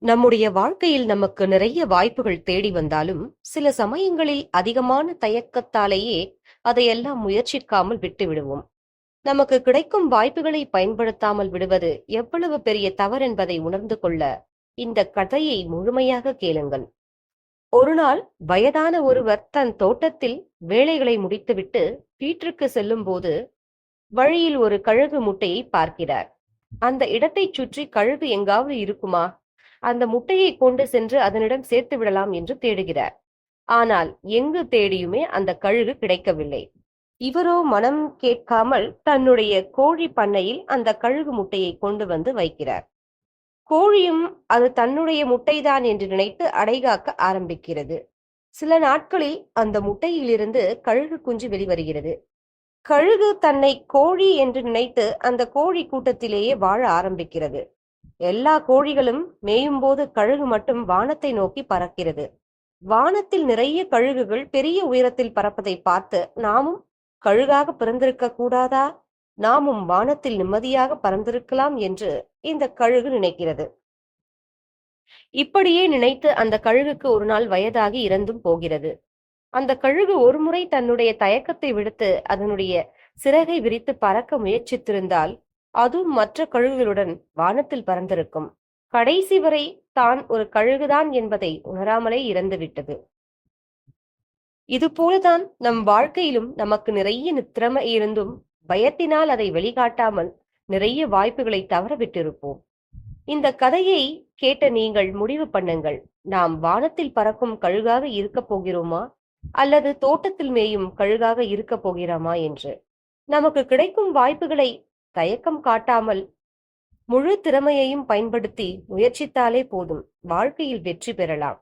நம்முடைய வாழ்க்கையில் நமக்கு நிறைய வாய்ப்புகள் தேடி வந்தாலும், சில சமயங்களில் அதிகமான தயக்கத்தாலேயே அதையெல்லாம் முயற்சிக்காமல் விட்டுவிடுவோம். நமக்கு கிடைக்கும் வாய்ப்புகளை பயன்படுத்தாமல் விடுவது எவ்வளவு பெரிய தவறென்பதை உணர்ந்து கொள்ள இந்த கதையை முழுமையாக கேளுங்கள். ஒருநாள் வயதான ஒருவர் தன் தோட்டத்தில் வேலைகளை முடித்துவிட்டு வீட்டிற்கு செல்லும்போது வழியில் ஒரு கழுகு முட்டையை பார்க்கிறார். அந்த இடத்தைச் சுற்றி கழுகு எங்காவது இருக்குமா? அந்த முட்டையை கொண்டு சென்று அதனிடம் சேர்த்து விடலாம் என்று தேடுகிறார். ஆனால் எங்கு தேடியுமே அந்த கழுகு கிடைக்கவில்லை. இவரோ மனம் கேட்காமல் தன்னுடைய கோழி பண்ணையில் அந்த கழுகு முட்டையை கொண்டு வந்து வைக்கிறார். கோழியும் அது தன்னுடைய முட்டைதான் என்று நினைத்து அடைகாக்க ஆரம்பிக்கிறது. சில நாட்களில் அந்த முட்டையிலிருந்து கழுகு குஞ்சு வெளிவருகிறது. கழுகு தன்னை கோழி என்று நினைத்து அந்த கோழி கூட்டத்திலேயே வாழ ஆரம்பிக்கிறது. எல்லா கோழிகளும் மேயும் போது கழுகு மட்டும் வானத்தை நோக்கி பறக்கிறது. வானத்தில் நிறைய கழுகுகள் பெரிய உயரத்தில் பறப்பதை பார்த்து, நாமும் கழுகாக பிறந்திருக்க கூடாதா? நாமும் வானத்தில் நிம்மதியாக பறந்திருக்கலாம் என்று இந்த கழுகு நினைக்கிறது. இப்படியே நினைத்து அந்த கழுகுக்கு ஒரு நாள் வயதாகி இறந்தும் போகிறது. அந்த கழுகு ஒருமுறை தன்னுடைய தயக்கத்தை விடுத்து அதனுடைய சிறகை விரித்து பறக்க முயற்சித்திருந்தால் அதுவும் மற்ற கழுகுகளுடன் வானத்தில் பறந்திருக்கும். கடைசி வரை தான் ஒரு கழுகுதான் என்பதை உணராமலே இறந்துவிட்டது. இதுபோலதான் நம் வாழ்க்கையிலும் நமக்கு நிறைய திறமை இருந்தும் பயத்தினால் அதை வெளிக்காட்டாமல் நிறைய வாய்ப்புகளை தவற விட்டிருப்போம். இந்த கதையை கேட்ட நீங்கள் முடிவு பண்ணுங்கள். நாம் வானத்தில் பறக்கும் கழுகாக இருக்க போகிறோமா அல்லது தோட்டத்தில் மேயும் கழுகாக இருக்க போகிறோமா என்று. நமக்கு கிடைக்கும் வாய்ப்புகளை தயக்கம் காட்டாமல் முழு திறமையையும் பயன்படுத்தி முயற்சித்தாலே போதும், வாழ்க்கையில் வெற்றி பெறலாம்.